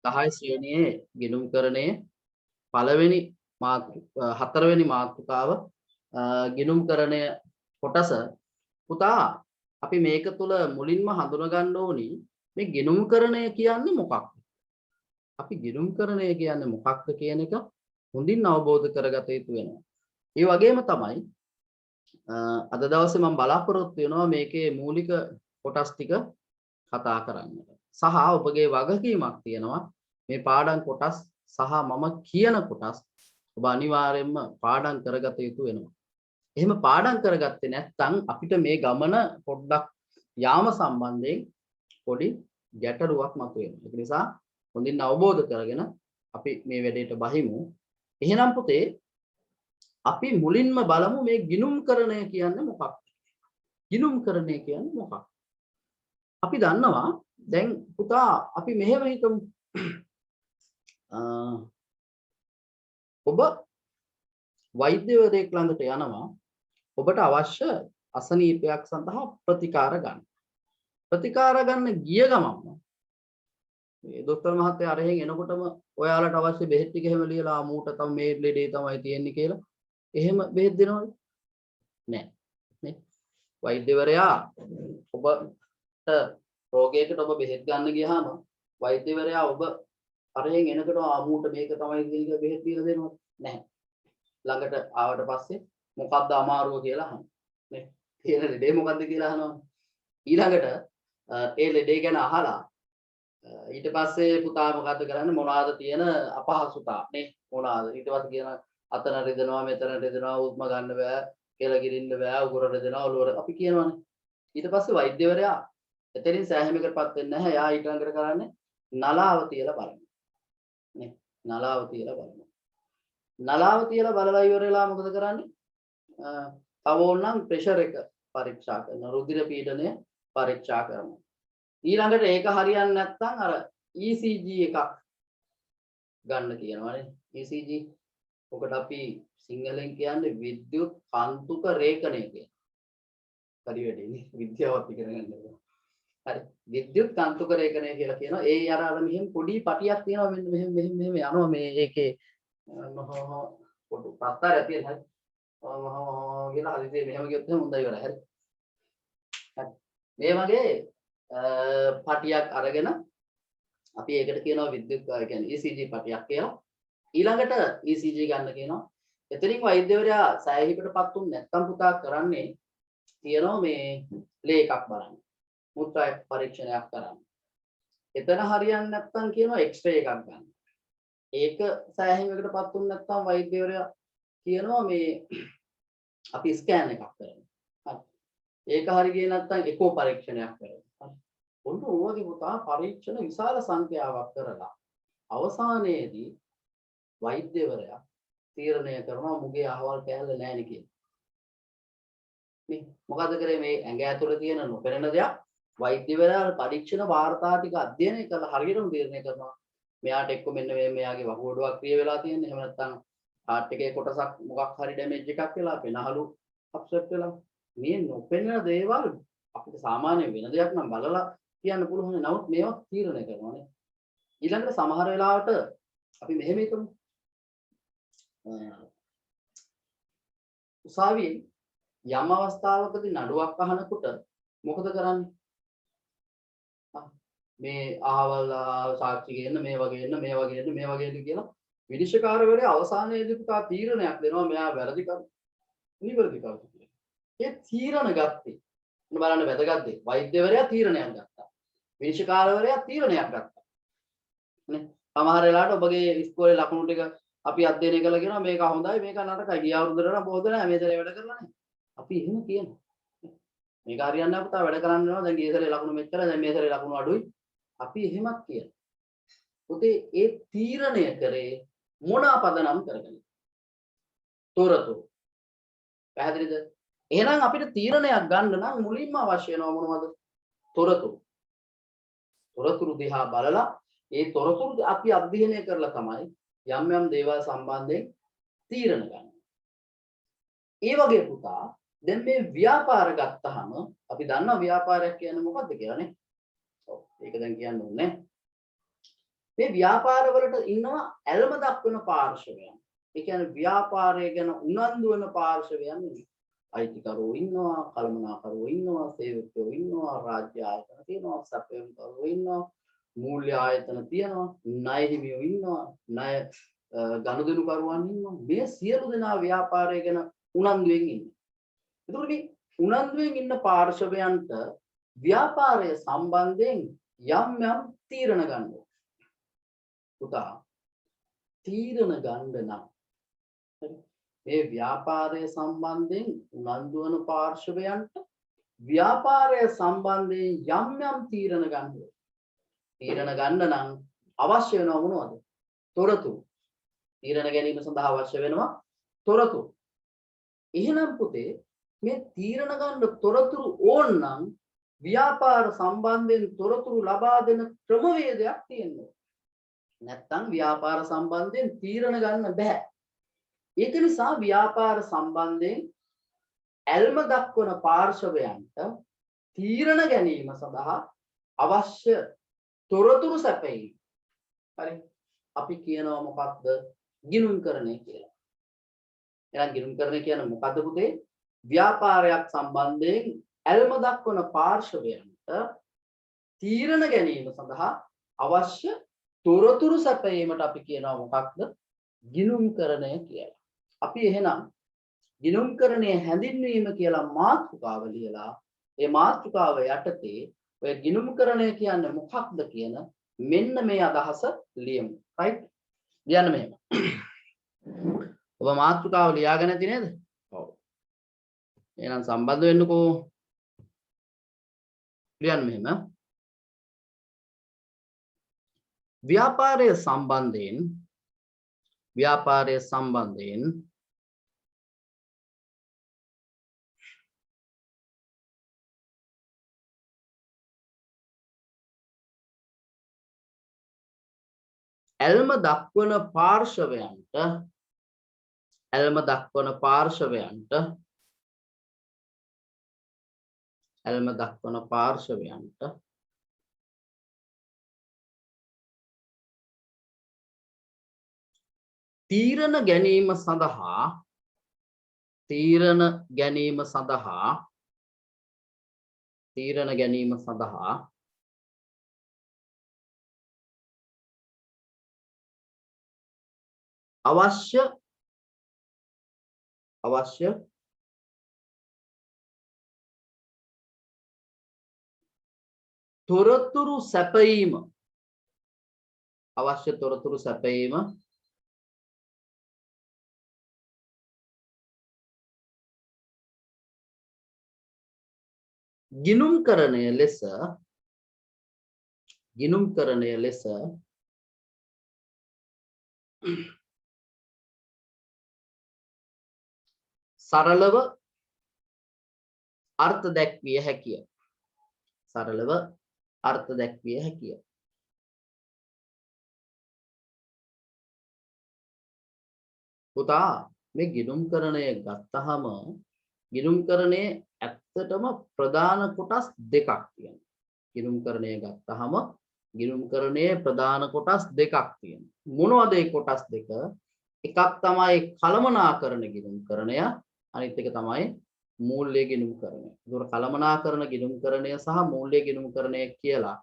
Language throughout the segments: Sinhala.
10 ශ්‍රේණියේ ගිණුම්කරණයේ පළවෙනි හතරවෙනි මාතෘකාව ගිණුම්කරණය කොටස. පුතා අපි මේක තුල මුලින්ම හඳුනා ගන්න ඕනි මේ ගිණුම්කරණය කියන්නේ මොකක්ද? අපි ගිණුම්කරණය කියන්නේ මොකක්ද කියන එක හොඳින් අවබෝධ කරගත යුතු වෙනවා. ඒ වගේම තමයි අද දවසේ මම බලාපොරොත්තු වෙනවා මේකේ මූලික කොටස් ටික කතා කරන්නට. සහ ඔබගේ වගකීමක් තියෙනවා මේ පාඩම් කොටස් සහ මම කියන කොටස් ඔබ අනිවාර්යයෙන්ම පාඩම් කරගත යුතු වෙනවා. එහෙම පාඩම් කරගත්තේ නැත්නම් අපිට මේ ගමන පොඩ්ඩක් යාම සම්බන්ධයෙන් පොඩි ගැටලුවක් මතුවෙනවා. ඒක නිසා හොඳින් අවබෝධ කරගෙන අපි මේ වැඩේට බහිමු. එහෙනම් පුතේ අපි මුලින්ම බලමු මේ ගිණුම්කරණය කියන්නේ මොකක්ද? ගිණුම්කරණය කියන්නේ මොකක්ද? අපි දන්නවා දැන් පුතා අපි මෙහෙම හිතමු. ඔබ වෛද්‍යවරයෙක් ළඟට යනවා ඔබට අවශ්‍ය අසනීපයක් සඳහා ප්‍රතිකාර ගන්න. ප්‍රතිකාර ගන්න ගිය ගමන්ම මේ දොස්තර මහත්තයා අරහෙන් එනකොටම ඔයාලට අවශ්‍ය බෙහෙත් ටික එහෙම ලියලා මූට තම මේ ලෙඩේ තමයි තියෙන්නේ කියලා එහෙම බෙහෙත් දෙනවද? නෑ. නේ? වෛද්‍යවරයා ඔබට රෝගයකට ඔබ බෙහෙත් ගන්න ගියාම වෛද්‍යවරයා ඔබ අරහෙන් එනකොට මූට මේක තමයි කියලා බෙහෙත් දීලා දෙනවද? නැහැ. ළඟට ආවට පස්සේ මොකද්ද අමාරුව කියලා අහනවා. නේ? තියෙන ලෙඩේ මොකද්ද කියලා අහනවා. ඊළඟට ඒ ලෙඩේ ගැන අහලා ඊට පස්සේ පුතා මොකද්ද කරන්නේ මොනවාද තියෙන අපහසුතා නේ මොනවාද ඊට පස්සේ කියන අතන රිදෙනවා මෙතන රිදෙනවා උත්ම ගන්න බෑ කියලා ගිරින්න බෑ උගුර රිදෙනවා ඔළුව අපි කියනවනේ. ඊට පස්සේ වෛද්‍යවරයා එතනින් සෑහීමකටපත් වෙන්නේ නැහැ. යා ඊට ළඟට කරන්නේ නලාව තියලා බලන්න. නේ නලාව තියලා බලන්න. නලාව තියලා බලලා ඉවරලා මොකද කරන්නේ? තව ඕනනම් ප්‍රෙෂර් එක පරීක්ෂා කරනවා. රුධිර පීඩනය පරීක්ෂා කරනවා. ඊළඟට ඒක හරියන්නේ නැත්නම් අර ECG එකක් ගන්න කියනවානේ. ECG ඔකට අපි සිංහලෙන් කියන්නේ විද්‍යුත් කාන්තුක රේඛනය කියන. හරි වැඩේනේ. විද්‍යාවත් ඉගෙන ගන්න ඕන. හරි. විද්‍යුත් කාන්තුක රේඛනය කියලා කියනවා. ඒ අර මෙහෙම පොඩි පටියක් තියෙනවා මෙන්න මෙහෙම යනවා මේ ඒකේ පොඩු පත්තරය තියෙන හරි. කියලා හරියට මෙහෙම ගියොත් එහෙනම් හොඳයි ඉවරයි. හරි. මේ වගේ පටියක් අරගෙන අපි ඒකට කියනවා විද්‍යුත් කියන්නේ ECG පටියක් කියලා. ඊළඟට ECG ගන්න කියනවා. එතනින් වෛද්‍යවරයා සෑහීමකටපත් වුනේ නැත්නම් පුතා කරන්නේ කියනවා මේ ලේ එකක් බලන්න. මුත්‍රා පරීක්ෂණයක් කරන්න. එතන හරියන්නේ නැත්නම් කියනවා X-ray එකක් ගන්න. ඒක සෑහීමකටපත් වුනේ නැත්නම් වෛද්‍යවරයා කියනවා මේ අපි ස්කෑන් එකක් කරන්න. හරි. ඒක හරිය ගියේ නැත්නම් එකෝ පරීක්ෂණයක් කරන්න. ඔන්න ඕවගේ පුතා පරීක්ෂණ විශාල සංඛ්‍යාවක් කරලා අවසානයේදී වෛද්‍යවරයා තීරණය කරනවා මුගේ අහවල් කැලේ නැහැ නේ කියලා. මේ මොකද කරේ මේ ඇඟ ඇතුලේ තියෙන නොපෙනෙන දෙයක් වෛද්‍යවරයා පරීක්ෂණ වාර්තා ටික අධ්‍යයනය කරලා හරියටම තීරණය කරනවා. මෙයාට එක්ක මෙන්න මෙයාගේ වකුගඩුවක් ක්‍රිය වෙලා තියෙන්නේ. එහෙම නැත්නම් හાર્ට් එකේ කොටසක් මොකක් හරි ඩැමේජ් එකක් වෙලා පෙනහළු අප්සෙට් වෙලා මේ නොපෙනෙන දේවල් අපිට සාමාන්‍ය වෙන දෙයක් නම් බලලා කියන්න පුළුවන්. නමුත් මේවා තීරණය කරනවානේ. ඊළඟට සමහර වෙලාවට අපි මෙහෙම හිතමු. උසාවියේ යම් අවස්ථාවකදී නඩුවක් අහනකොට මොකද කරන්නේ? මේ අහවල් සාක්ෂි ගේන්න මේ වගේ කියලා විනිශ්චයකාරවරයා අවසානයේදී පුතා තීරණයක් දෙනවා මෙයා වැරදි කරු නිවැරදි කරු කියලා. ඒ තීරණ ගත්තේ මොන බලන්න වැදගත් දෙයක්. වෛද්‍යවරයා තීරණයක් ගත්තා. විනිශ්චයකාරවරයා තීරණයක් ගත්තා. නේ සමහර වෙලාවට ඔබගේ ඉස්කෝලේ ලකුණු ටික අපි අධ්‍යයනය කළා කියනවා මේක හොඳයි මේක නරකයි. ගිය අවුරුද්දට නම් බොහෝ දෙනා මේ දේ වැඩ කරලා නැහැ. අපි එහෙම කියනවා. මේක හරියන්නේ නැහැ පුතා වැඩ කරන්න වෙනවා. දැන් ගිය සැරේ ලකුණු මෙච්චරයි දැන් මේ සැරේ ලකුණු අඩුයි. අපි එහෙමත් කියනවා. පුතේ ඒ තීරණය කරේ මොන පදනම් කරගෙන? තොරතුරු. පැහැදිලිද? එහෙනම් අපිට තීරණයක් ගන්න නම් මුලින්ම අවශ්‍ය වෙනවා මොනවද? තොරතුරු. තොරතුරු දිහා බලලා ඒ තොරතුරු අපි අධ්‍යයනය කරලා තමයි යම් දේවල් සම්බන්ධයෙන් තීරණ ගන්න. ඒ වගේ පුතා දැන් මේ ව්‍යාපාර ගත්තාම අපි දන්නවා ව්‍යාපාරයක් කියන්නේ මොකක්ද කියලා නේ. ඔව් ඒක දැන් කියන්න ඕනේ. මේ ව්‍යාපාරවලට ඉන්නවා ඇල්ම දක්වන පාර්ශවයන්. ඒ කියන්නේ ව්‍යාපාරය ගැන උනන්දු වෙන පාර්ශවයන් ඉන්නවා. අයිතිකරුවෝ ඉන්නවා, කළමනාකරුවෝ ඉන්නවා, සේවකයෝ ඉන්නවා, රාජ්‍ය ආයතන තියෙනවා, සැපයුම්කරුවෝ ඉන්නවා, මූල්‍ය ආයතන තියෙනවා, ණය හිමියෝ ඉන්නවා, ණය ගනුදෙනුකරුවන් ඉන්නවා. මේ සියලු දෙනා ව්‍යාපාරය ගැන උනන්දුවෙන් ඉන්නවා. එතකොට මේ උනන්දුවෙන් ඉන්න පාර්ශවයන්ට ව්‍යාපාරය සම්බන්ධයෙන් යම් තීරණ ගන්න ඕනේ. පුතා තීරණ ගන්න නම් මේ ව්‍යාපාරය සම්බන්ධයෙන් උනන්දු වන පාර්ශවයන්ට ව්‍යාපාරය සම්බන්ධයෙන් යම් තීරණ ගන්න ඕනේ. තීරණ ගන්න නම් අවශ්‍ය වෙනව මොනවද? තොරතුරු. තීරණ ගැනීම සඳහා අවශ්‍ය වෙනවා තොරතුරු. එහෙනම් පුතේ මේ තීරණ ගන්න තොරතුරු ඕන නම් ව්‍යාපාර සම්බන්ධයෙන් තොරතුරු ලබා දෙන ක්‍රමවේදයක් තියෙනවා. නැත්තම් ව්‍යාපාර සම්බන්ධයෙන් තීරණ ගන්න බෑ. ඒක නිසා ව්‍යාපාර සම්බන්ධයෙන් ඇල්ම දක්වන පාර්ශවයන්ට තීරණ ගැනීම සඳහා අවශ්‍ය තොරතුරු සැපයීම. හරි. අපි කියනවා මොකක්ද? ගිණුම්කරණය කියලා. එහෙනම් ගිණුම්කරණය කියන්නේ මොකද්ද පුතේ? ව්‍යාපාරයක් සම්බන්ධයෙන් ඇල්ම දක්වන පාර්ශවයන්ට තීරණ ගැනීම සඳහා අවශ්‍ය තොරතුරු සැපයීමට අපි කියනවා මොකක්ද? ගිණුම්කරණය කියලා. අපි එහෙනම් ගිණුම්කරණය හැඳින්වීම කියලා මාතෘකාව ලියලා ඒ මාතෘකාව යටතේ ඔය ගිණුම්කරණය කියන්නේ මොකක්ද කියන මෙන්න මේ අදහස ලියමු. රයිට්? ලියන්න මෙහෙම. ඔබ මාතෘකාව ලියාගෙන ඇති නේද? ඔව්. එහෙනම් සම්බන්ධ වෙන්නකෝ. ලියන්න මෙහෙම. ව්‍යාපාරය සම්බන්ධයෙන් ඇල්ම දක්වන පාර්ශවයන්ට තීරණ ගැනීම සඳහා අවශ්‍ය තොරතුරු සැපයීම ගිණුම්කරණය ලෙස සරලව අර්ථ දැක්විය හැකිය. පුතා මේ ගිණුම්කරණය ගත්තහම ගිණුම්කරණයේ ඇත්තටම ප්‍රධාන කොටස් දෙකක් තියෙනවා. ගිණුම්කරණයේ ප්‍රධාන කොටස් දෙකක් තියෙනවා. මොනවද ඒ කොටස් දෙක? එකක් තමයි කළමනාකරණ ගිණුම්කරණය, අනිත් එක තමයි මූල්‍ය ගිණුම්කරණය. ඒතකොට කළමනාකරණ ගිණුම්කරණය සහ මූල්‍ය ගිණුම්කරණය කියලා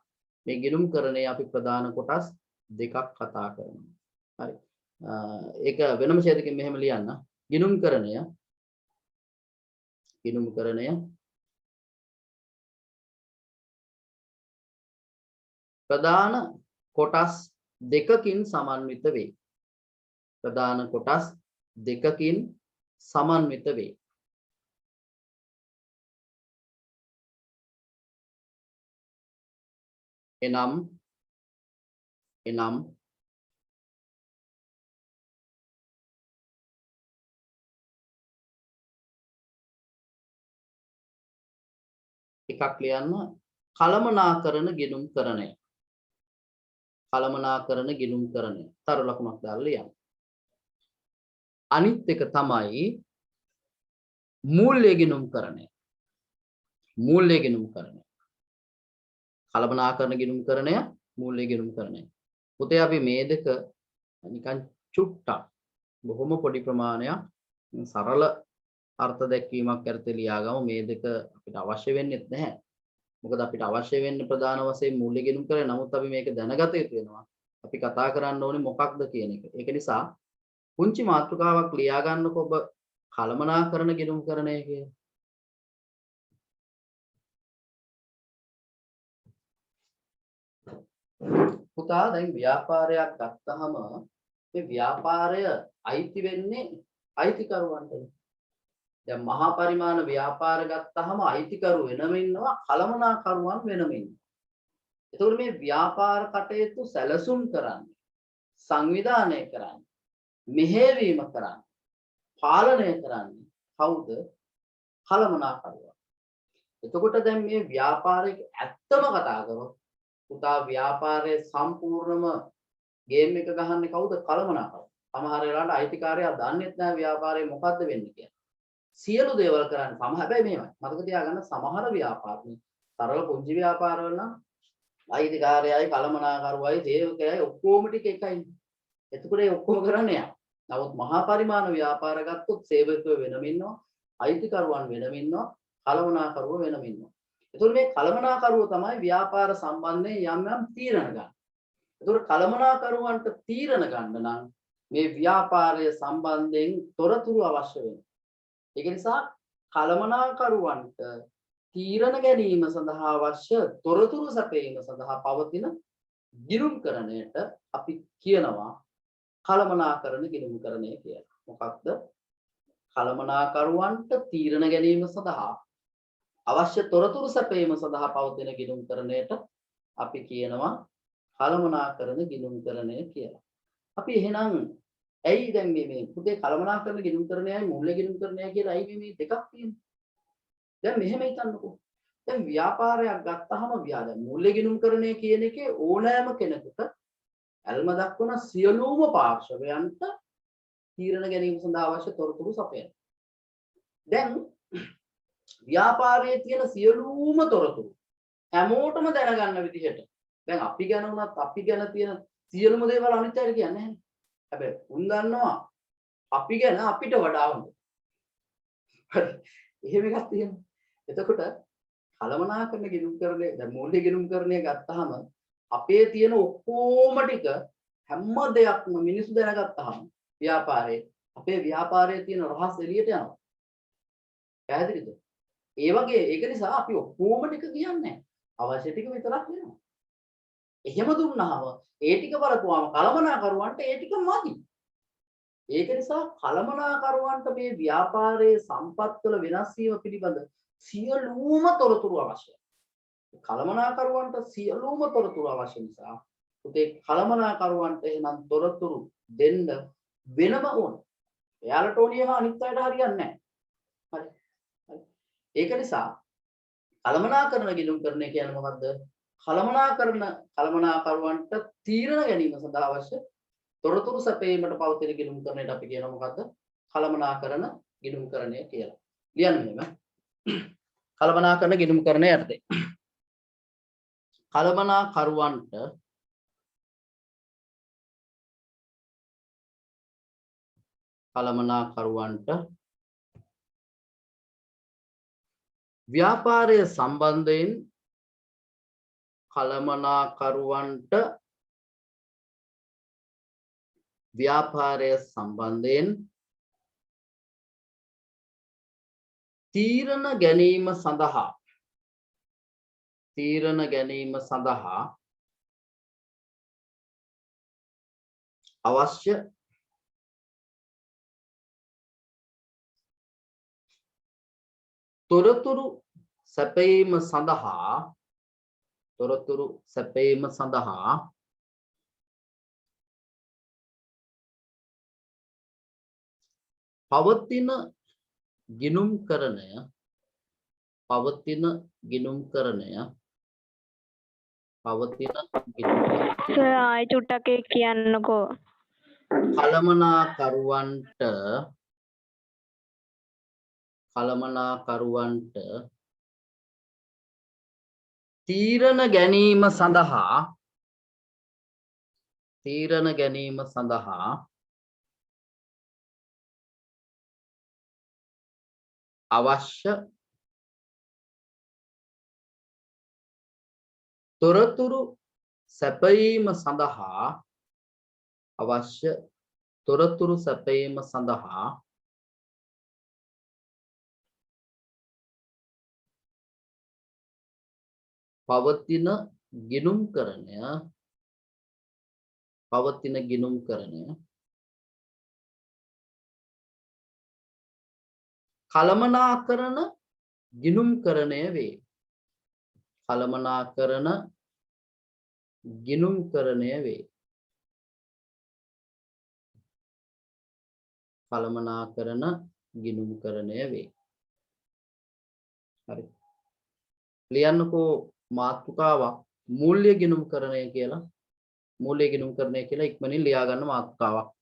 මේ ගිණුම්කරණයේ අපි ප්‍රධාන කොටස් දෙකක් කතා කරනවා. හරි. ඒක වෙනම ඡේදකින් මෙහෙම ලියන්න. ගිණුම්කරණය ප්‍රධාන කොටස් දෙකකින් සමන්විත වේ. එනම් එකක් ලියන්න කළමනාකරණ ගිණුම්කරණය. තරු ලකුණක් දාලා ලියන්න. අනිත් එක තමයි මූල්‍ය ගිණුම්කරණය. කළමනාකරණ ගිණුම්කරණය, මූල්‍ය ගිණුම්කරණය. පුතේ අපි මේ දෙක නිකන් චුට්ටක් බොහොම පොඩි ප්‍රමාණයක් සරල අර්ථ දැක්වීමක් යටතේ ලියාගමු. මේ දෙක අපිට අවශ්‍ය වෙන්නේ නැහැ. මොකද අපිට අවශ්‍ය වෙන්නේ ප්‍රධාන වශයෙන් මූල්‍ය ගෙනුම් කරේ. නමුත් අපි මේක දැනගත යුතු වෙනවා. අපි කතා කරන්න ඕනේ මොකක්ද කියන එක. ඒක නිසා පුංචි මාතෘකාවක් ලියා ගන්නකො ඔබ කළමනාකරන ගෙනුම් කරණය කියලා. පුතා දැන් ව්‍යාපාරයක් ගත්තහම මේ ව්‍යාපාරය අයිති වෙන්නේ අයිතිකරුවන්ටනේ. දැන් මහා පරිමාණ ව්‍යාපාර ගත්තහම අයිතිකරු වෙනම ඉන්නවා කළමනාකරුවන් වෙනම ඉන්නවා. එතකොට මේ ව්‍යාපාර කටයුතු සැලසුම් කරන්නේ සංවිධානය කරන්නේ මෙහෙයවීම කරන්නේ පාලනය කරන්නේ කවුද? කළමනාකරුවා. එතකොට දැන් මේ ව්‍යාපාරයේ ඇත්තම කතා කරොත් පුතා ව්‍යාපාරයේ සම්පූර්ණම ගේම් එක ගහන්නේ කවුද? කළමනාකරුවා. සමහර වෙලාවට අයිතිකාරයා දන්නේ නැහැ ව්‍යාපාරයේ මොකද්ද වෙන්නේ කියලා. සියලු දේවල් කරන්නේ හැබැයි මෙහෙමයි. මතක තියාගන්න සමහර ව්‍යාපාරනේ තරල පුංචි ව්‍යාපාරවල නම් අයිතිකාරයයි කළමනාකරුවයි සේවකයයි ඔක්කොම ටික එකයි. එතකොට ඒ ඔක්කොම කරන්නේ යා. නමුත් මහා පරිමාණ ව්‍යාපාර ගත්තොත් සේවකයෝ වෙනම ඉන්නවා, අයිතිකරුවන් වෙනම ඉන්නවා, කළමනාකරුවෝ වෙනම ඉන්නවා. එතකොට මේ කළමනාකරුවෝ තමයි ව්‍යාපාර සම්බන්ධයෙන් යම් තීරණ ගන්න. එතකොට කළමනාකරුවන්ට තීරණ ගන්න නම් මේ ව්‍යාපාරය සම්බන්ධයෙන් තොරතුරු අවශ්‍ය වෙනවා. ඒක නිසා කළමනාකරුවන්ට තීරණ ගැනීම සඳහා අවශ්‍ය තොරතුරු සැපයීම සඳහා පවතින ගිණුම්කරණයට අපි කියනවා කළමනාකරණ ගිණුම්කරණය කියලා. මොකක්ද? කළමනාකරුවන්ට තීරණ ගැනීම සඳහා අවශ්‍ය තොරතුරු සැපයීම සඳහා පවතින ගිණුම්කරණයට අපි කියනවා කළමනාකරණ ගිණුම්කරණය කියලා. අපි එහෙනම් ඇයි දැන් මේ පුතේ කළමනාකරණ ගිණුම්කරණයයි මූල්‍ය ගිණුම්කරණයයි කියලා ඇයි මේ දෙකක් තියෙන්නේ? දැන් මෙහෙම හිතන්නකෝ. දැන් ව්‍යාපාරයක් ගත්තාම දැන් මූල්‍ය ගිණුම්කරණය කියන එකේ ඕනෑම කෙනෙකුට ඇල්ම දක්වන සියලුම පාර්ශවයන්ට තීරණ ගැනීම සඳහා අවශ්‍ය තොරතුරු සපයන. දැන් ව්‍යාපාරයේ තියෙන සියලුම තොරතුරු හැමෝටම දැනගන්න විදිහට දැන් අපි ගැන වුණත් අපි ගැන තියෙන සියලුම දේවල් අනිත් අයට කියන්නේ නැහැ. හැබැයි උන් දන්නවා අපි ගැන අපිට වඩා හොඳ. එහෙම එකක් තියෙනවා. එතකොට කළමනාකරණ ගිණුම්කරණය දැන් මූල්‍ය ගිණුම්කරණය ගත්තාම අපේ තියෙන ඔක්කොම ටික හැම දෙයක්ම මිනිස්සු දැනගත්තාම ව්‍යාපාරයේ අපේ ව්‍යාපාරයේ තියෙන රහස් එළියට යනවා. පැහැදිලිද? ඒ වගේ ඒක නිසා අපි ඔක්කොම ටික කියන්නේ අවශ්‍ය ටික විතරක් වෙනවා. එහෙම දුන්නාම ඒ ටික බලපුවාම කළමනාකරුවන්ට ඒ ටික මදි. ඒක නිසා කළමනාකරුවන්ට මේ ව්‍යාපාරයේ සම්පත්වල වෙනස් වීම පිළිබඳ සියලුම තොරතුරු අවශ්‍යයි. කළමනාකරුවන්ට සියලුම තොරතුරු අවශ්‍ය නිසා පුතේ කළමනාකරුවන්ට එහෙනම් තොරතුරු දෙන්න වෙනම ඕන. එයාලට ඕනියම අනිත් අයට හරියන්නේ නැහැ. හරි. ඒක නිසා කළමනාකරණ ගිණුම්කරණය කියන්නේ මොකද්ද? කළමනාකරුවන්ට තීරණ ගැනීම සඳහා අවශ්‍ය තොරතුරු සැපයීමට පවතින ගිණුම්කරණයට අපි කියනවා මොකද්ද? කළමනාකරණ ගිණුම්කරණය කියලා. ලියන්න මෙහෙම. කළමනාකරණ ගිණුම්කරණය යටතේ කළමනාකරුවන්ට ව්‍යාපාරය සම්බන්ධයෙන් තීරණ ගැනීම සඳහා අවශ්‍ය තොරතුරු සැපයීම සඳහා පවතින ගිණුම්කරණය සර් ආයෙ චුට්ටක් ඒක කියන්නකෝ. කළමනාකරුවන්ට තීරණ ගැනීම සඳහා තීරණ ගැනීම සඳහා අවශ්‍ය තොරතුරු සැපයීම සඳහා අවශ්‍ය තොරතුරු සැපයීම සඳහා පවතින ගිණුම්කරණය කළමනාකරන ගිණුම්කරණය වේ. කළමනාකරන ගිණුම්කරණය වේ. කළමනාකරන ගිණුම්කරණය වේ. හරි. ලියන්නකෝ මාතෘකාවක් මූල්‍ය ගිණුම්කරණය කියලා. මූල්‍ය ගිණුම්කරණය කියලා ඉක්මනින් ලියා ගන්න මාතෘකාවක්.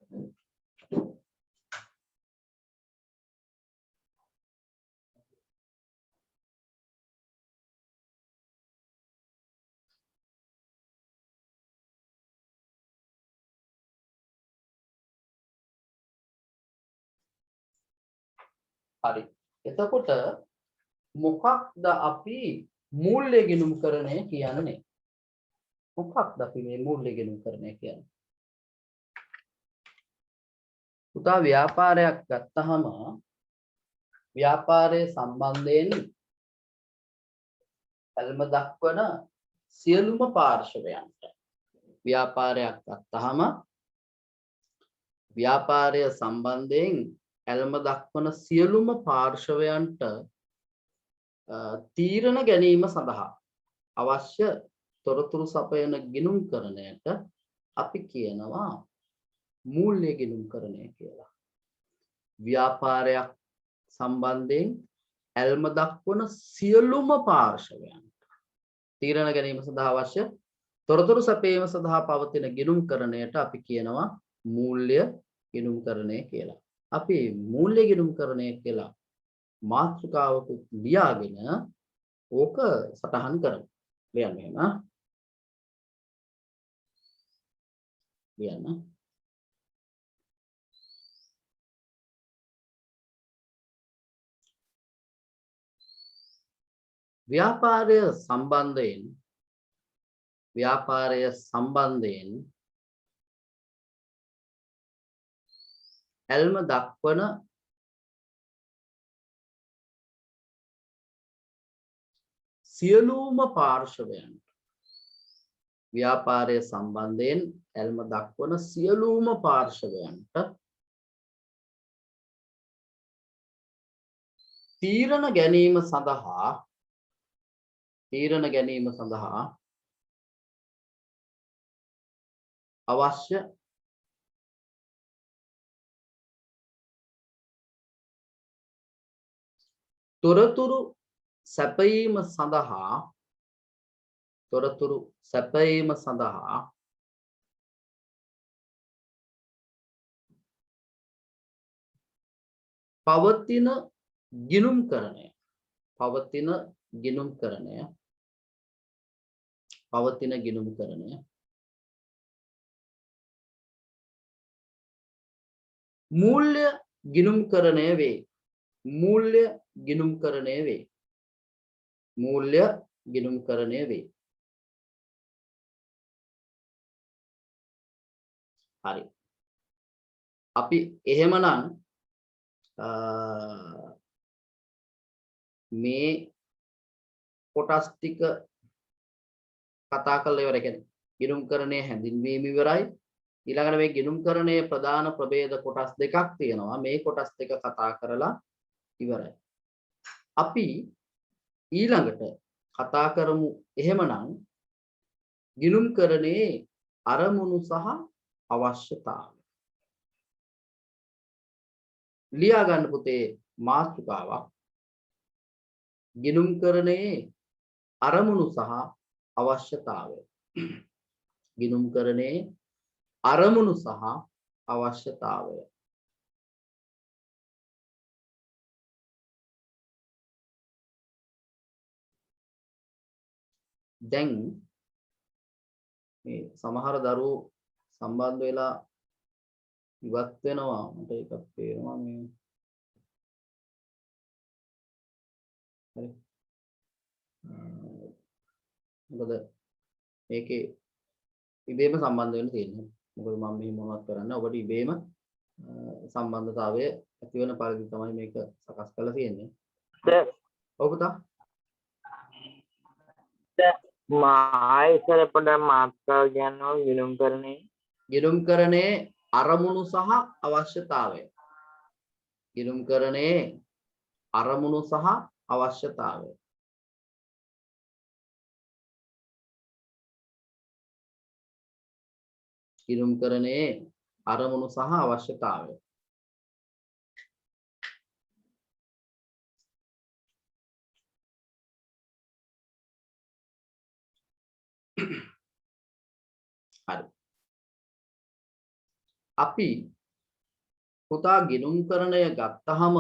හරි. එතකොට මොකක්ද අපි මූල්‍ය ගිණුම්කරණය කියන්නේ? මොකක්ද අපි මේ මූල්‍ය ගිණුම්කරණය කියන්නේ? පුතා ව්‍යාපාරයක් ගත්තහම ව්‍යාපාරයේ සම්බන්ධයෙන් ඇල්ම දක්වන සියලුම පාර්ශවයන්ට ව්‍යාපාරයක් ගත්තහම ව්‍යාපාරය සම්බන්ධයෙන් ඇල්ම දක්වන සියලුම පාර්ශවයන්ට තීරණ ගැනීම සඳහා අවශ්‍ය තොරතුරු සපයන ගිණුම්කරණයට අපි කියනවා මූල්‍ය ගිණුම්කරණය කියලා. ව්‍යාපාරයක් සම්බන්ධයෙන් ඇල්ම දක්වන සියලුම පාර්ශවයන්ට තීරණ ගැනීම සඳහා අවශ්‍ය තොරතුරු සපයීම සඳහා පවතින ගිණුම්කරණයට අපි කියනවා මූල්‍ය ගිණුම්කරණය කියලා. අපි මූල්‍ය ගිණුම්කරණය කියලා මාතෘකාවක ලියාගෙන ඕක සටහන් කරමු. ලියන්න එහෙම. ලියන්න. ව්‍යාපාරය සම්බන්ධයෙන් ඇල්ම දක්වන සියලුම පාර්ශවයන්ට ව්‍යාපාරය සම්බන්ධයෙන් ඇල්ම දක්වන සියලුම පාර්ශවයන්ට තීරණ ගැනීම සඳහා අවශ්‍ය තොරතුරු සැපයීම සඳහා පවතින ගිණුම්කරණය මූල්‍ය ගිණුම්කරණය වේ. හරි. අපි එහෙමනම් මේ කොටස් ටික කතා කරලා ඉවරයි. කියන්නේ ගිණුම්කරණය හැඳින්වීම ඉවරයි. ඊළඟට මේ ගිණුම්කරණයේ ප්‍රධාන ප්‍රභේද කොටස් දෙකක් තියෙනවා. මේ කොටස් දෙක කතා කරලා ඉවරයි. අපි ඊළඟට කතා කරමු එහෙමනම් ගිණුම්කරණයේ අරමුණු සහ අවශ්‍යතාවය. ලියා ගන්න පුතේ මාතෘකාවක්. ගිණුම්කරණයේ අරමුණු සහ අවශ්‍යතාවය. ගිණුම්කරණයේ අරමුණු සහ අවශ්‍යතාවය. දැන් මේ සමහර දරුවෝ සම්බන්ධ වෙලා ඉවත් වෙනවා. මට ඒකත් තේරෙනවා මේ. හරි. මොකද මේකේ ඉබේම සම්බන්ධ වෙන්න තියෙනවා. මොකද මම මෙහි මොනවත් කරන්නේ ඔබට ඉබේම සම්බන්ධතාවය ඇති වෙන පරිදි තමයි මේක සකස් කරලා තියෙන්නේ. ඔව් පුතා. මායිසර පොඩ මාත්‍රාව කියනවා ගිණුම්කරණේ. ගිණුම්කරණයේ අරමුණු සහ අවශ්‍යතාවය. ගිණුම්කරණයේ අරමුණු සහ අවශ්‍යතාවය. ගිණුම්කරණයේ අරමුණු සහ අවශ්‍යතාවය. හරි. අපි පුතා ගිණුම්කරණය ගත්තහම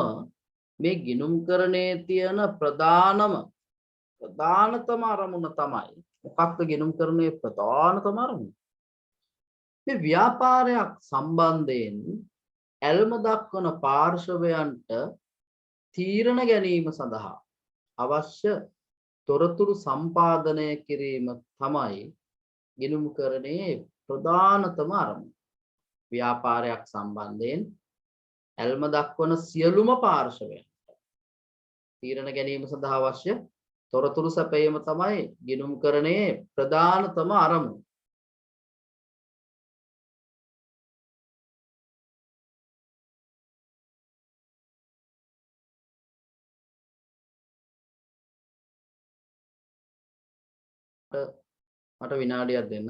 මේ ගිණුම්කරණයේ තියෙන ප්‍රධානතම අරමුණ තමයි මොකක්ද ගිණුම්කරණයේ ප්‍රධානතම අරමුණ? මේ ව්‍යාපාරයක් සම්බන්ධයෙන් ඇල්ම දක්වන පාර්ශවයන්ට තීරණ ගැනීම සඳහා අවශ්‍ය තොරතුරු සම්පාදනය කිරීම තමයි ගිණුම්කරණයේ ප්‍රධානතම අරමුණ. ව්‍යාපාරයක් සම්බන්ධයෙන් ඇල්ම දක්වන සියලුම පාර්ශවයන්ට තීරණ ගැනීම සඳහා අවශ්‍ය තොරතුරු සැපයීම තමයි ගිණුම්කරණයේ ප්‍රධානතම අරමුණ. මට විනාඩියක් දෙන්න.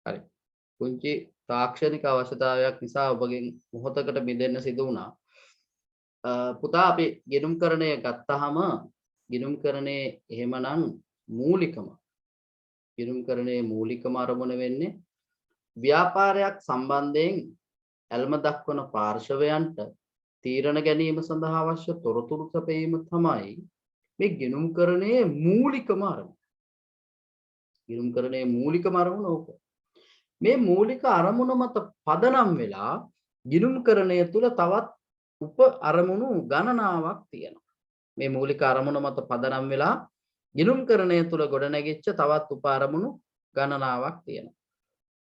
හරි. පුංචි තාක්ෂණික අවශ්‍යතාවයක් නිසා ඔබගෙන් මොහොතකට මිදෙන්න සිදු වුණා. පුතා අපි ගිණුම්කරණය ගත්තාම ගිණුම්කරණයේ එහෙමනම් ගිණුම්කරණයේ මූලිකම අරමුණ වෙන්නේ ව්‍යාපාරයක් සම්බන්ධයෙන් ඇල්ම දක්වන පාර්ශවයන්ට තීරණ ගැනීම සඳහා අවශ්‍ය තොරතුරු සැපයීම තමයි මේ ගිණුම්කරණයේ මූලිකම අරමුණ. ගිණුම්කරණයේ මූලිකම අරමුණ ඕක. මේ මූලික අරමුණ මත පදනම් වෙලා ගිණුම්කරණය තුල තවත් උප අරමුණු ගණනාවක් තියෙනවා. මේ මූලික අරමුණ මත පදනම් වෙලා ගිණුම්කරණය තුල ගොඩනැගිච්ච තවත් උප අරමුණු ගණනාවක් තියෙනවා.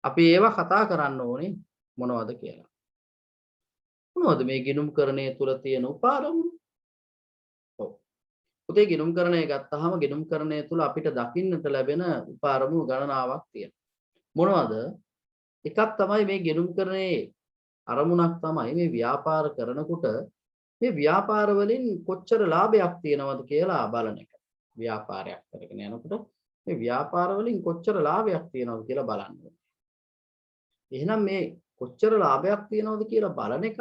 අපි ඒවා කතා කරන්න ඕනේ මොනවද කියලා. මොනවද මේ ගිණුම්කරණය තුල තියෙන උප අරමුණු? ඔව්. පුතේ ගිණුම්කරණය ගත්තාම ගිණුම්කරණය තුල අපිට දකින්නට ලැබෙන උප අරමුණු ගණනාවක් තියෙනවා. මොනවද? එකක් තමයි මේ ගිණුම්කරණයේ අරමුණක් තමයි මේ ව්‍යාපාර කරනකොට මේ ව්‍යාපාර වලින් කොච්චර ලාභයක් තියෙනවද කියලා බලන එක. ව්‍යාපාරයක් කරගෙන යනකොට මේ ව්‍යාපාර වලින් කොච්චර ලාභයක් තියෙනවද කියලා බලන්න ඕනේ. එහෙනම් මේ කොච්චර ලාභයක් තියෙනවද කියලා බලන එක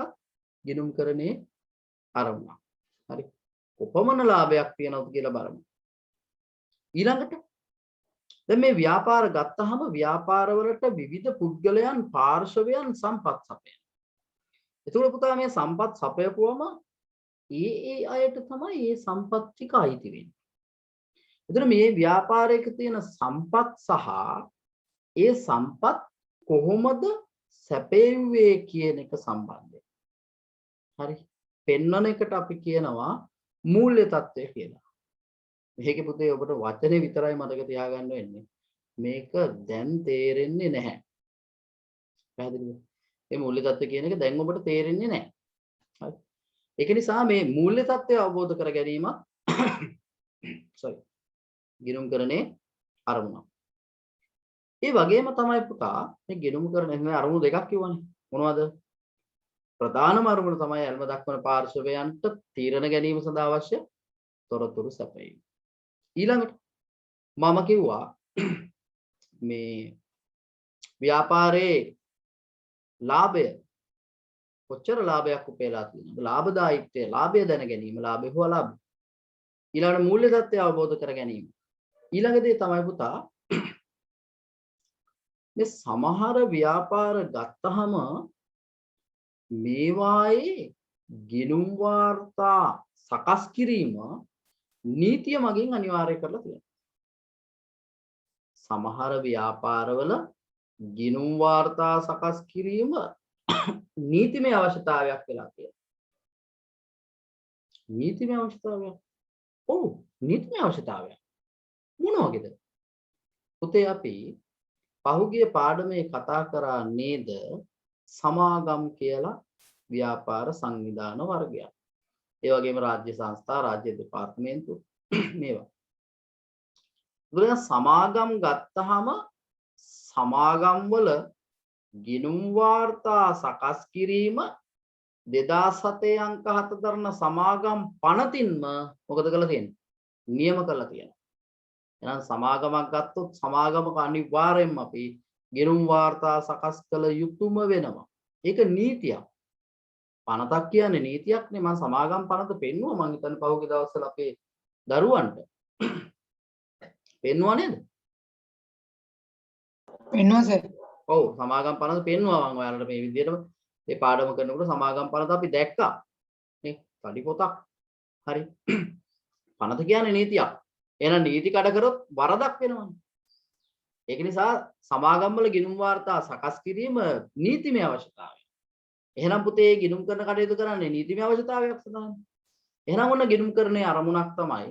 ගිණුම්කරණයේ අරමුණක්. හරි. කොපමණ ලාභයක් තියෙනවද කියලා බලමු. ඊළඟට දැන් මේ ව්‍යාපාර ගත්තාම ව්‍යාපාරවලට විවිධ පුද්ගලයන් පාර්ශවයන් සම්පත් සපයන. එතකොට පුතා මේ සම්පත් සපයපුවම ඒ අයට තමයි මේ සම්පත් ටික අයිති වෙන්නේ. එතන මේ ව්‍යාපාරයක තියෙන සම්පත් සහ ඒ සම්පත් කොහොමද සැපෙන්නේ කියන එක සම්බන්ධයි. හරි. පෙන්වන එකට අපි කියනවා මූල්‍ය තත්ත්වය කියලා. මේකේ පුතේ ඔබට වචනේ විතරයි මතක තියාගන්න වෙන්නේ. මේක දැන් තේරෙන්නේ නැහැ. පැහැදිලිද? මේ මූල්‍ය තත්ත්වය කියන එක දැන් ඔබට තේරෙන්නේ නැහැ. හරි. ඒක නිසා මේ මූල්‍ය තත්ත්වය අවබෝධ කර ගැනීම ගිණුම් කරන්නේ අරමුණ. ඒ වගේම තමයි පුතා මේ ගිණුම් කරන අරමුණු දෙකක් කිව්වනේ. මොනවද? ප්‍රධානම අරමුණ තමයි ඇල්ම දක්වන පාර්ශවයන්ට තීරණ ගැනීම සඳහා අවශ්‍ය තොරතුරු සැපයීම. ඊළඟට මම කිව්වා මේ ව්‍යාපාරයේ ලාභය කොච්චර ලාභයක් උපයලා තියෙනවද? ලාභදායීත්වය, ලාභය දැන ගැනීම, ලාභය හෝ අලාභය. ඊළඟට මූල්‍ය தත්ත්වය අවබෝධ කර ගැනීම. ඊළඟ දේ තමයි පුතා මේ සමහර ව්‍යාපාර ගත්තහම මේවායේ ගිණුම් වාර්තා සකස් කිරීම නීතිය මගින් අනිවාර්ය කරලා තියෙනවා. සමහර ව්‍යාපාරවල ගිණුම් වාර්තා සකස් කිරීම නීතිමය අවශ්‍යතාවයක් වෙලා තියෙනවා. නීතිමය අවශ්‍යතාවයක්. ඔව් නීතිමය අවශ්‍යතාවයක්. මොන වගේද? පුතේ අපි පහුගිය පාඩමේ කතා කරා නේද සමාගම් කියලා ව්‍යාපාර සංවිධාන වර්ගයක්. ඒ වගේම රාජ්‍ය සංස්ථා, රාජ්‍ය දෙපාර්තමේන්තු මේවා. බුදුන් සමාගම් ගත්තාම සමාගම් වල ගිණුම් වාර්තා සකස් කිරීම 2007 අංක 7 දරන සමාගම් පනතින්ම මොකද කරලා තියෙන්නේ? නියම කරලා තියෙනවා. එහෙනම් සමාගමක් ගත්තොත් සමාගමක අනිවාර්යෙන්ම අපි ගිණුම් වාර්තා සකස් කළ යුතුම වෙනවා. ඒක නීතියක්. පනතක් කියන්නේ නීතියක් නේ. මම සමාගම් පනත පෙන්නුවා මම හිතන්නේ පහුගිය දවස්වල අපේ දරුවන්ට. පෙන්නුවා නේද? පෙන්වුවා සර්. ඔව් සමාගම් පනත පෙන්නුවා මම ඔයාලට මේ විදිහටම මේ පාඩම කරනකොට සමාගම් පනත අපි දැක්කා. නේ? පඩි පොතක්. හරි. පනත කියන්නේ නීතියක්. එහෙනම් නීති කඩ කරොත් වරදක් වෙනවනේ. ඒක නිසා සමාගම් වල ගිණුම් වාර්තා සකස් කිරීම නීතිමය අවශ්‍යතාවය. එහෙනම් පුතේ ගිණුම් කරන කටයුතු කරන්නේ නීතිමය අවශ්‍යතාවයක් සඳහානේ. එහෙනම් ඔන්න ගිණුම් කරන්නේ අරමුණක් තමයි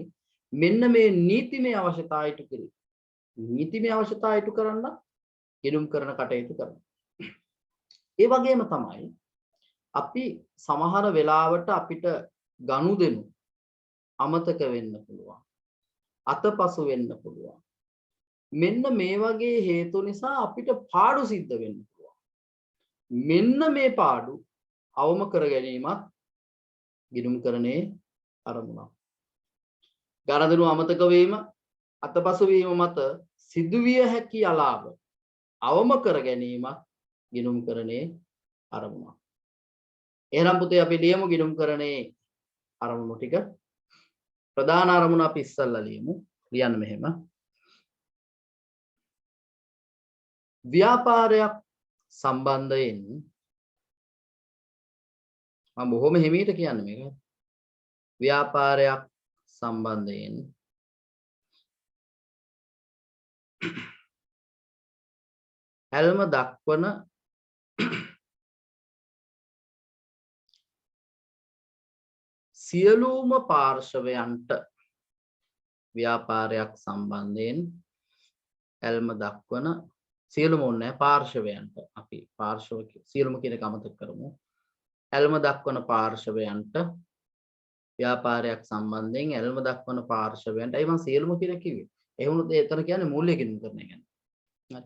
මෙන්න මේ නීතිමය අවශ්‍යතාවය ඉටු කිරීම. නීතිමය අවශ්‍යතාවය ඉටු කරන්න ගිණුම් කරන කටයුතු කරනවා. ඒ වගේම තමයි අපි සමහර වෙලාවට අපිට ගනුදෙනු අමතක වෙන්න පුළුවන්. අතපසු වෙන්න පුළුවන්. මෙන්න මේ වගේ හේතු නිසා අපිට පාඩු සිද්ධ වෙන්න පුළුවන්. මෙන්න මේ පාඩු අවම කර ගැනීමත් ගිණුම් කරන්නේ අරමුණක්. ගනුදෙනු අමතක වීම, අතපසු වීම මත සිදුවිය හැකි අලාභ අවම කර ගැනීමත් ගිණුම් කරන්නේ අරමුණක්. එහෙනම් පුතේ අපි ලියමු ගිණුම් කරන්නේ අරමුණු ටික. ප්‍රධාන අරමුණ අපි ඉස්සල්ලා ලියමු. ලියන්න මෙහෙම. ව්‍යාපාරයක් සම්බන්ධයෙන් මම බොහොම හිමීට කියන්නේ මේක. ව්‍යාපාරයක් සම්බන්ධයෙන් ඇල්ම දක්වන සියලුම පාර්ශවයන්ට ව්‍යාපාරයක් සම්බන්ධයෙන් ඇල්ම දක්වන සියලුම ඕනේ පාර්ශවයන්ට අපි පාර්ශව සියලුම කියන එක අමතක කරමු. ඇල්ම දක්වන පාර්ශවයන්ට ව්‍යාපාරයක් සම්බන්ධයෙන් ඇල්ම දක්වන පාර්ශවයන්ටයි මම සියලුම කියලා කිව්වේ. ඒ වුණොත් එතන කියන්නේ මූල්‍ය ගිණුම් කරන එක. හරි.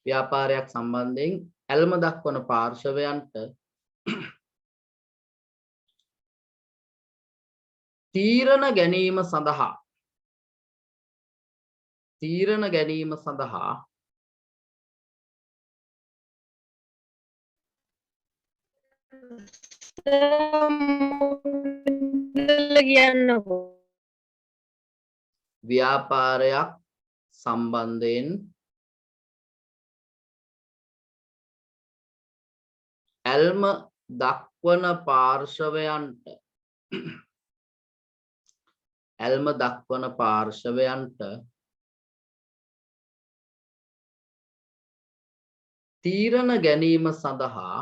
ව්‍යාපාරයක් සම්බන්ධයෙන් ඇල්ම දක්වන පාර්ශවයන්ට තීරණ ගැනීම සඳහා කියන්නකෝ. ව්‍යාපාරයක් සම්බන්ධයෙන් ඇල්ම දක්වන පාර්ශවයන්ට තීරණ ගැනීම සඳහා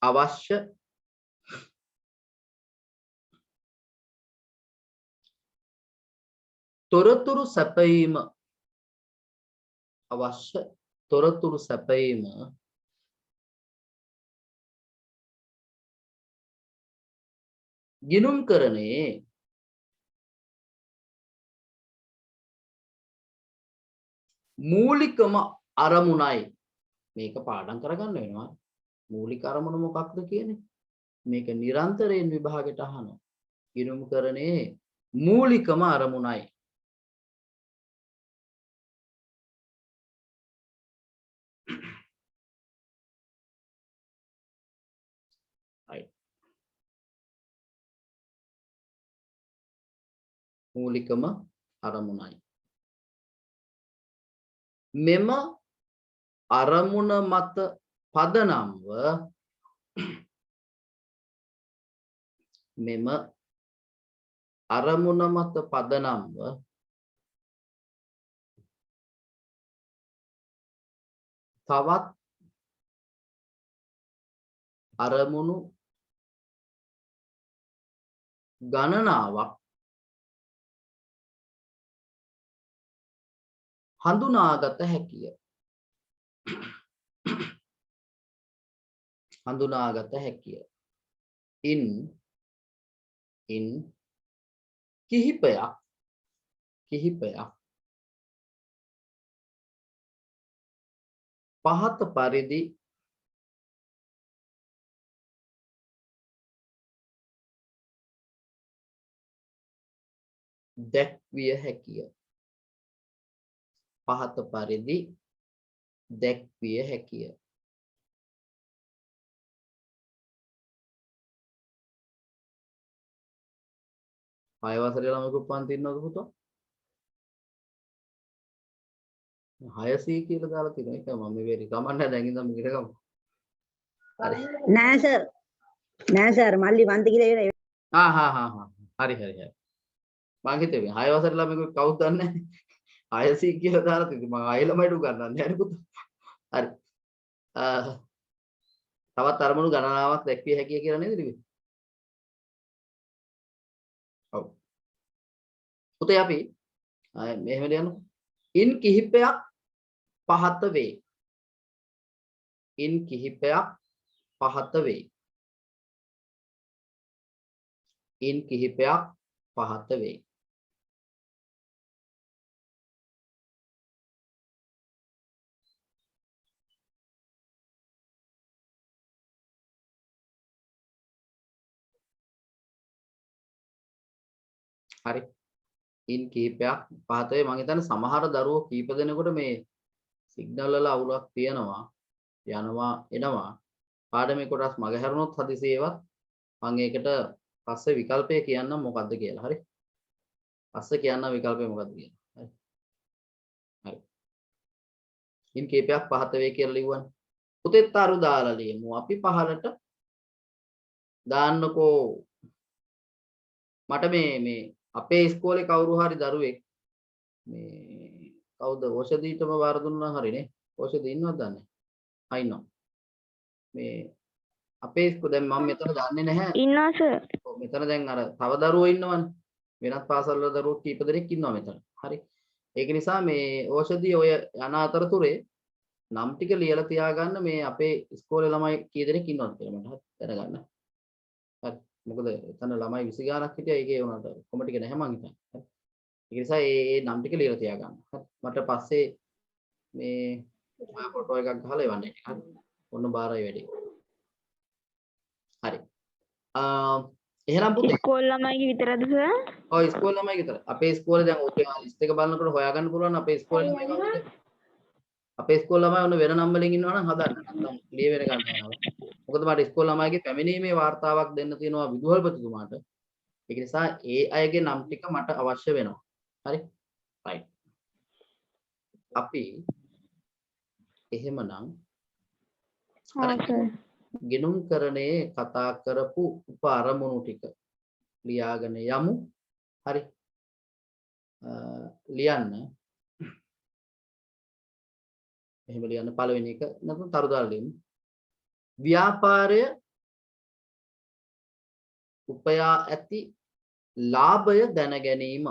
අවශ්‍ය තොරතුරු සැපයීම ගිණුම්කරණයේ මූලිකම අරමුණයි. මේක පාඩම් කරගන්න වෙනවා. මූලික අරමුණ මොකක්ද කියන්නේ? මේක නිරන්තරයෙන් විභාගයට අහනවා. ගිණුම්කරණයේ මූලිකම අරමුණයි. මූලිකම අරමුණයි. මෙම අරමුණ මත පදනම්ව තවත් අරමුණු ගණනාවක් හඳුනාගත හැකිය. ඉන් කිහිපයක් පහත පරිදි දැක්විය හැකිය. හය වසරේ ළමයෙකු පන්ති ඉන්නවද පුතෝ? 600 කියලා දාලා තියෙනවා. ඒක මම මේ වෙරි කමන්නේ දැන් ඉඳන් ඉගෙන ගමු. හරි. නෑ සර් මල්ලි පන්ති කියලා ඉවරයි. හරි. මං හිතුවේ 6 වසරේ ළමයෙකු කවුද දන්නේ නැහැ. 600 කියලා දාලා තියෙනවා. මම අය ළමයිට උගන්වන්නේ නැහැ පුතෝ. හරි. තවත් අරමුණු ගණනාවක් දැක්විය හැකිය කියලා නේද ඉතින්? ඔව්. පුතේ අපි මෙහෙම ලියන්න. ඉන් කිහිපයක් පහත වේ. හරි. ඉන් කිහිපයක් පහත වේ. මම හිතන්නේ සමහර දරුවෝ කීප දෙනෙකුට මේ සිග්නල් වල අවුලක් තියෙනවා. යනවා එනවා. පාඩමේ කොටස් මගහැරුණොත් හදිසියෙවත් මම ඒකට පස්සේ විකල්පය කියන්නම් මොකද්ද කියලා. හරි. පස්සේ කියන්නම් විකල්පය මොකද්ද කියලා. හරි. ඉන් කිහිපයක් පහත වේ කියලා ලිව්වනේ. පුතේත් අරු දාලා ලියමු. අපි පහලට දාන්නකෝ. මට මේ අපේ ඉස්කෝලේ කවුරු හරි දරුවෙක් මේ කවුද ඕෂදීටම බාර දුන්නා හරිනේ. ඕෂදී ඉන්නවද දන්නේ? ඉන්නවා. මේ අපේ ඉස්කෝලේ දැන් මම මෙතන දන්නේ නැහැ. ඉන්නවා සර්. ඔව් මෙතන දැන් අර තව දරුවෝ ඉන්නවනේ. වෙනත් පාසල් වල දරුවෝ කීප දෙනෙක් ඉන්නවා මෙතන. හරි. ඒක නිසා මේ ඕෂදී ඔය යන අතරතුරේ නම් ටික ලියලා තියාගන්න මේ අපේ ඉස්කෝලේ ළමයි කී දෙනෙක් ඉන්නවද කියලා මට දැනගන්න. හරි. මොකද එතන ළමයි 20 ගාණක් හිටියා. ඒකේ උනට කොම ටික නැහැ මං හිතන්නේ. ඒ නිසා ඒ නම් ටික ලියලා තියාගන්න. මට පස්සේ මේ ෆොටෝ එකක් ගහලා එවන්න. හරි. ඔන්න බාරයි වැඩි. හරි. එහෙනම් පුතේ ඉස්කෝල ළමයිගේ විතරද සර්? ඔව් ඉස්කෝල ළමයි විතර. අපේ ඉස්කෝලේ දැන් ඔකේ ලිස්ට් එක බලනකොට හොයාගන්න පුළුවන් අපේ ඉස්කෝලේ ළමයි කවුද? අපේ ඉස්කෝල ළමයි ඔන්න වෙන නම් වලින් ඉන්නවා නම් හදන්න. නැත්නම් ලිය වෙන ගන්න යනවා. මොකද මට ඉස්කෝලේ ළමයිගේ පැමිණීමේ වාර්තාවක් දෙන්න තියෙනවා විදුහල්පතිතුමාට. ඒක නිසා ඒ අයගේ නම් ටික මට අවශ්‍ය වෙනවා. හරි? right. අපි එහෙමනම් ඔව් සර්. ගිණුම්කරණයේ කතා කරපු උප අරමුණු ටික ලියාගෙන යමු. හරි? ලියන්න. එහෙම ලියන්න පළවෙනි එක නැත්නම් තරුදාලා ලියමු. ව්‍යාපාරය උපයා ඇති ලාභය දැන ගැනීම.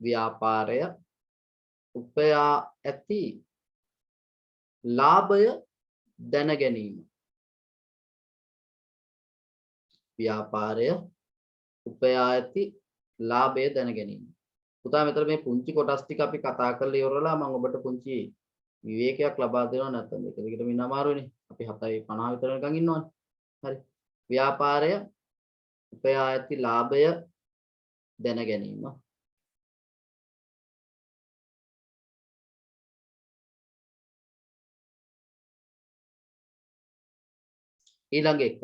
ව්‍යාපාරය උපයා ඇති ලාභය දැන ගැනීම. ව්‍යාපාරය උපයා ඇති ලාභය දැන ගැනීම. පුතා මෙතන මේ පුංචි කොටස් ටික අපි කතා කරලා ඉවරලා මම ඔබට පුංචි විවේකයක් ලබා දෙනවා නැත්නම් මේක දිගටම ඉන්න අමාරුයිනේ. අපි 7:50 විතර වෙනකන් ඉන්නවනේ. හරි. ව්‍යාපාරය උපයා ඇති ලාභය දැන ගැනීම. ඊළඟ එක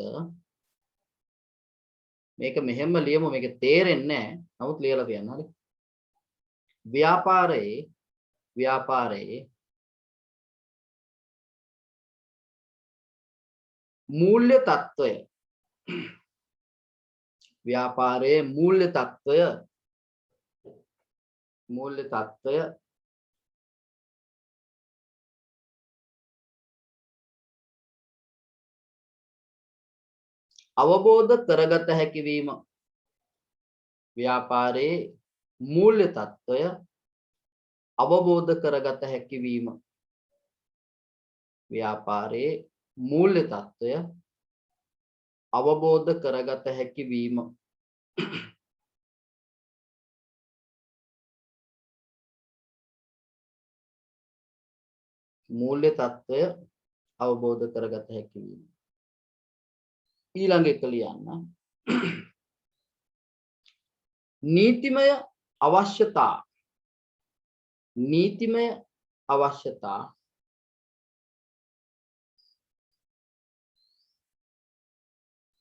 මේක මෙහෙම ලියමු. මේක තේරෙන්නේ නැහැ. නමුත් ලියලා තියන්න. හරි. ව්‍යාපාරයේ මූල්‍ය తত্ত্বය. ව්‍යාපාරයේ මූල්‍ය తত্ত্বය අවබෝධ කරගත හැකි වීම. ව්‍යාපාරයේ මූල්‍ය తত্ত্বය අවබෝධ කරගත හැකි වීම. ව්‍යාපාරයේ මූල්‍ය తত্ত্বය අවබෝධ කරගත හැකි වීම. මූල්‍ය తত্ত্বය අවබෝධ කරගත හැකි වීම. ඊළඟ එක ලියන්න. නීතිමය අවශ්‍යතා. නීතිමය අවශ්‍යතා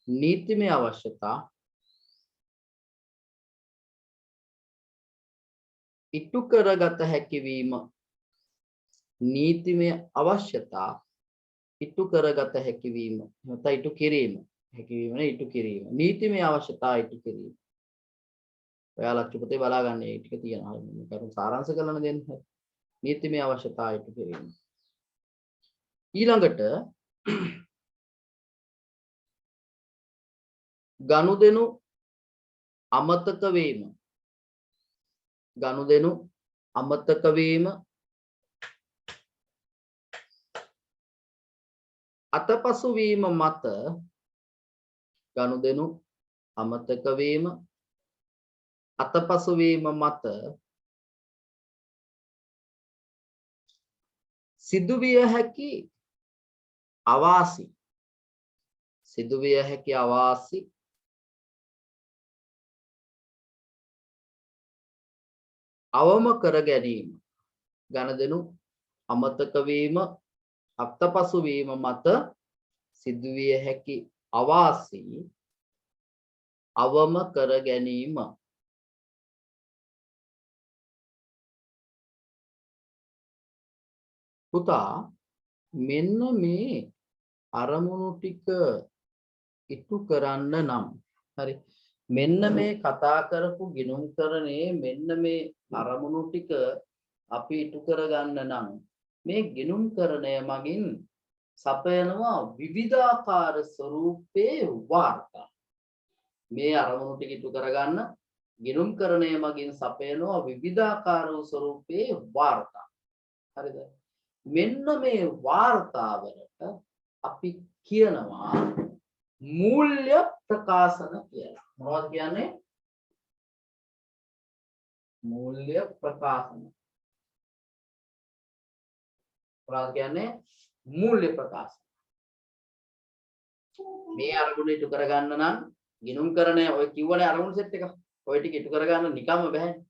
නීතිමය අවශ්‍යතා ඉටු කරගත හැකි වීම. නීතිමය අවශ්‍යතා ඉටු කරගත හැකි වීම. නැත්නම් ඉටු කිරීම. හැකි වීම නේ ඉටු කිරීම. නීතිමය අවශ්‍යතා ඉටු කිරීම. ඔයාලා චුපතේ බලා ගන්න මේ ටික තියෙනවා. මේ කරුණු සාරාංශ කරලා දෙන්න. නීතිමය අවශ්‍යතා ඉටු කිරීම. ඊළඟට ගනුදෙනු අමතක වීම. ගනුදෙනු අමතක වීම. අතපසු වීම මත. ගනුදෙනු අමතක වීම අතපසු වීම මත සිදුවිය හැකි අවාසි. සිදුවිය හැකි අවාසි අවම කර ගැනීම. ගනුදෙනු අමතක වීම අතපසු වීම මත සිදුවිය හැකි අවාසි අවම කර ගැනීම. පුතා මෙන්න මේ අරමුණු ටික ඉටු කරන්න නම්. හරි. මෙන්න මේ කතා කරපු ගිණුම්කරණේ මෙන්න මේ අරමුණු ටික අපි ඉටු කරගන්න නම් මේ ගිණුම්කරණය මගින් සපයනවා විවිධාකාර ස්වරූපයේ වාර්තා. මේ අරමුණු ටික ඉටු කරගන්න ගිණුම්කරණය මගින් සපයනවා විවිධාකාර ස්වරූපයේ වාර්තා. හරිද? මෙන්න මේ වාර්තාවලට අපි කියනවා මූල්‍ය ප්‍රකාශන කියලා. මොනවද කියන්නේ? මූල්‍ය ප්‍රකාශන. මොනවද කියන්නේ? මූල්‍ය ප්‍රකාශන. මේ අරමුණ ඉටු කරගන්න නම් ගිණුම්කරණය ඔය කිව්වනේ අරමුණු සෙට් එක. ඔය ටික ඉටු කරගන්න නිකම්ම බෑනේ.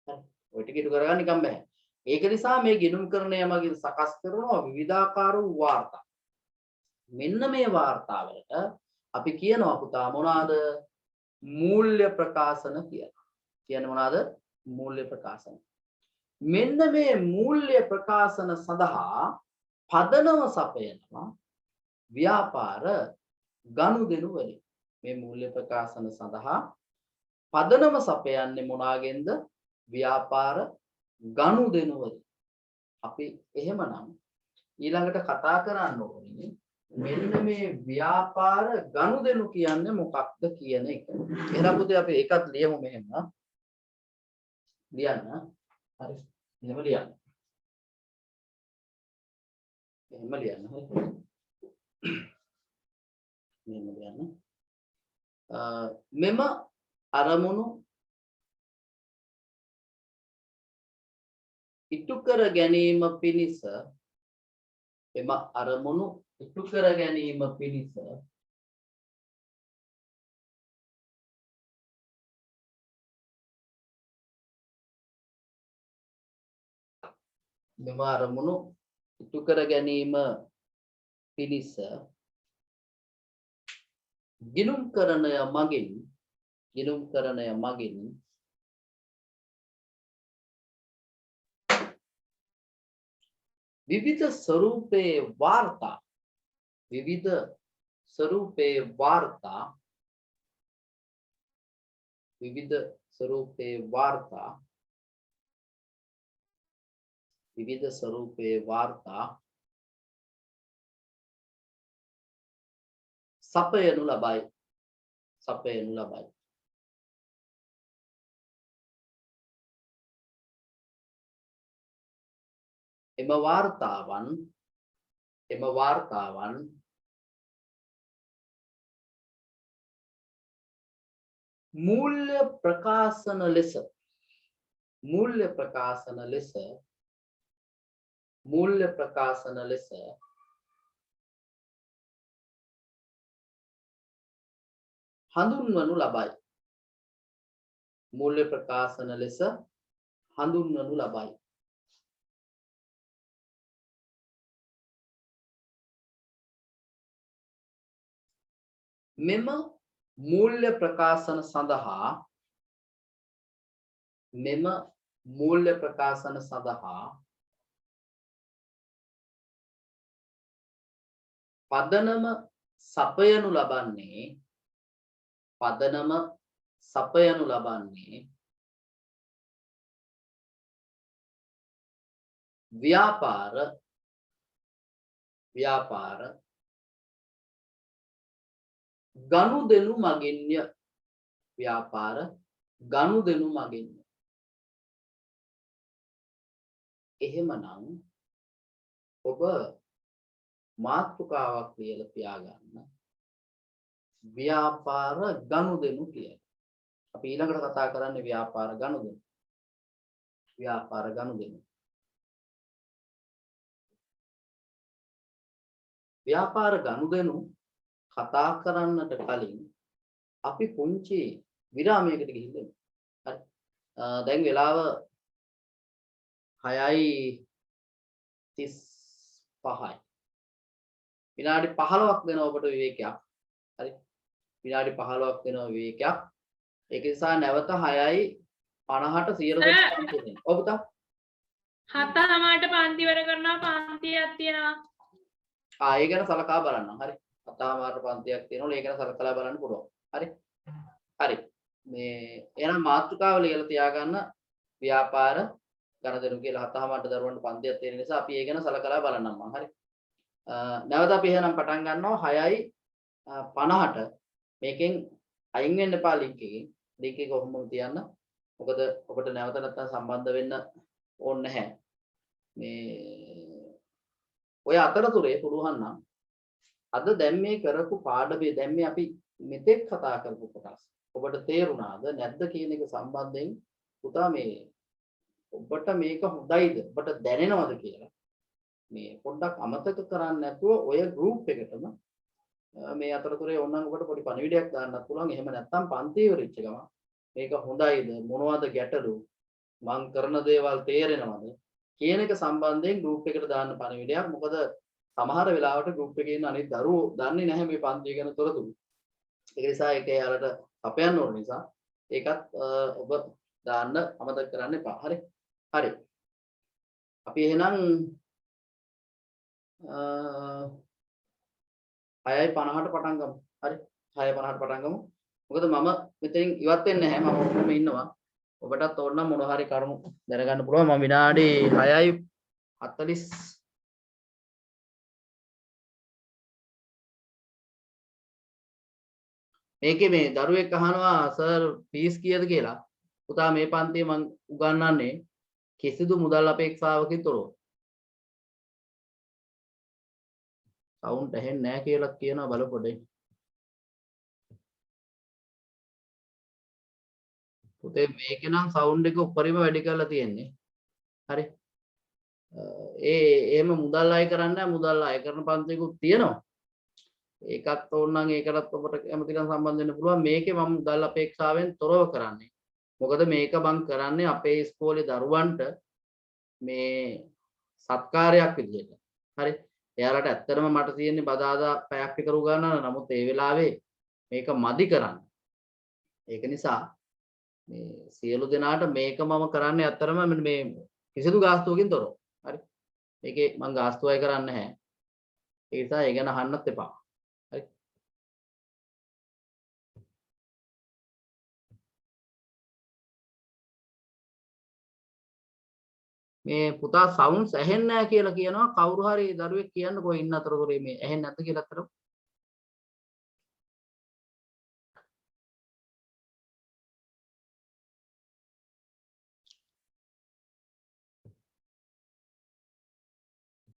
හරි. ඔය ටික ඉටු කරගන්න නිකම් බෑ. ඒක නිසා මේ ගිණුම්කරණය මගින් සකස් කරනවා විවිධාකාර වූ වාර්තා. මෙන්න මේ වාර්තාවලට අපි කියනවා පුතා මොනවාද මූල්‍ය ප්‍රකාශන කියලා. කියන්නේ මොනවාද මූල්‍ය ප්‍රකාශන. මෙන්න මේ මූල්‍ය ප්‍රකාශන සඳහා පදනම සපයනවා ව්‍යාපාර ගනුදෙනු වලින්. මේ මූල්‍ය ප්‍රකාශන සඳහා පදනම සපයන්නේ මොනවාගෙන්ද ව්‍යාපාර ගනුදෙනු වලින්. අපි එහෙමනම් ඊළඟට කතා කරන්න ඕනේ මෙන්න මේ ව්‍යාපාර ගනුදෙනු කියන්නේ මොකක්ද කියන එක. එහෙනම් පුතේ අපි ඒකත් ලියමු මෙහෙම. ලියන්න. හරි. එහෙම ලියන්න. එහෙම ලියන්න. මෙහෙම ලියන්න. මෙම අරමුණු ඉටු කර ගැනීම පිණිස එම අරමුණු ඉටු කර ගැනීම පිණිස මෙම අරමුණු ඉටු කර ගැනීම පිණිස ගිණුම් කරණය මගින් විවිධ ස්වරූපයේ වාර්තා සපයනු ලබයි. එම වාර්තාවන් මූල්‍ය ප්‍රකාශන ලෙස හඳුන්වනු ලබයි. මෙම මූල්‍ය ප්‍රකාශන සඳහා පදනම සපයනු ලබන්නේ ව්‍යාපාර ගනුදෙනු මගින්ය. එහෙමනම් ඔබ මාතෘකාවක් ලියලා තියාගන්න ව්‍යාපාර ගනුදෙනු කියලා. අපි ඊළඟට කතා කරන්නේ ව්‍යාපාර ගනුදෙනු. ව්‍යාපාර ගනුදෙනු කතා කරන්නට කලින් අපි පුංචි විරාමයකට ගිහින් හරි. දැන් වෙලාව 6:35යි. විනාඩි 15ක් දෙනවා ඔබට විවේකයක්. හරි. විනාඩි 15ක් දෙනවා විවේකයක්. ඒක නිසා නැවත 6:50ට 100% ඔබ පුතා 7:00ට පන්ති වැඩ කරනවා පන්තියක් තියෙනවා. ඒ ගැන සලකා බලන්න. හරි. 7:00ට පන්තියක් තියෙනවා. ඒ ගැන සලකලා බලන්න පුළුවන්. හරි. මේ එහෙනම් මාතෘකාව ලියලා තියාගන්න ව්‍යාපාර ගනුදෙනු කියලා 7:00ට දරුවන්ට පන්තියක් තියෙන නිසා අපි ඒ ගැන සලකලා බලන්නම් මම. හරි. නැවත අපි එහෙනම් පටන් ගන්නවා 6:50ට. මේකෙන් අයින් වෙන්න එපා ලින්ක් එකෙන්. ලින්ක් එක කොහොමද තියන්න? මොකද ඔබට නැවත නැත්තම් සම්බන්ධ වෙන්න ඕනේ නැහැ. මේ ඔය අතරතුරේ පුළුවන් නම් අද දැන් මේ කරපු පාඩමේ දැන් මේ අපි මෙතෙක් කතා කරපු කොටස් ඔබට තේරුණාද නැද්ද කියන එක සම්බන්ධයෙන් පුතා මේ ඔබට මේක හොඳයිද ඔබට දැනෙනවද කියලා මේ පොඩ්ඩක් අමතක කරන්නේ නැතුව ඔය ගෲප් එකටම මේ අතරතුරේ ඕනනම් ඔබට පොඩි පණිවිඩයක් දාන්නත් පුළුවන්. එහෙම නැත්නම් පන්ති ඉවරෙච්ච ගමන් මේක හොඳයිද මොනවද ගැටලු මං කරන දේවල් තේරෙනවද කියන එක සම්බන්ධයෙන් ගෲප් එකට දාන්න පණිවිඩයක්. මොකද සමහර වෙලාවට group එකේ ඉන්න අනිත් දරුවෝ දන්නේ නැහැ මේ පන්තිය ගැන තොරතුරු. ඒක නිසා ඒක යාලට අපයන්න ඕන නිසා ඒකත් ඔබ දාන්න අමතක කරන්න එපා. හරි. හරි. අපි එහෙනම් 6:50ට පටන් ගමු. හරි. 6:50ට පටන් ගමු. මොකද මම මෙතනින් ඉවත් වෙන්නේ නැහැ. මම ඔක්කොම ඉන්නවා. ඔබටත් ඕන නම් මොන හරි කරුණු දැනගන්න පුළුවන්. මම විනාඩි 6:40 මේකේ මේ දරුවෙක් අහනවා සර් ෆීස් කීයද කියලා. පුතා මේ පන්තියේ මම උගන්වන්නේ කිසිදු මුදල් අපේක්ෂාවකින් තොරව. සවුන්ඩ් ඇහෙන්නේ නැහැ කියලා කියනවා බලපොඩේ. පුතේ මේකේ නම් සවුන්ඩ් එක උඩරිම වැඩි කරලා තියෙන්නේ. හරි. එහෙම මුදල් අය කරන්නේ නැහැ. මුදල් අය කරන පන්තියකුත් තියෙනවා. ඒකත් ඕනනම් ඒකටත් ඔබට කැමතිකම් සම්බන්ධ වෙන්න පුළුවන්. මේකේ මම මුදල් අපේක්ෂාවෙන් තොරව කරන්නේ. මොකද මේක මම කරන්නේ අපේ ඉස්කෝලේ දරුවන්ට මේ සත්කාරයක් විදිහට. හරි. එයාලට ඇත්තටම මට තියෙන්නේ බදාදා පැයක් විතර උගන්වන්න. නමුත් ඒ වෙලාවේ මේක මදි කරන්න. ඒක නිසා මේ සියලු දෙනාට මේක මම කරන්නේ ඇත්තටම මේ කිසිදු ගාස්තුවකින් තොරව. හරි. මේකේ මම ගාස්තුවයි කරන්නේ නැහැ. ඒ නිසා ඒ ගැන අහන්නත් එපා. හරි. මේ පුතා සවුන්ඩ්ස් ඇහෙන්නේ නැහැ කියලා කියනවා. කවුරු හරි දරුවෙක් කියන්නකෝ ඉන්න අතරතුරේ මේ ඇහෙන්නේ නැද්ද කියලා අතරම.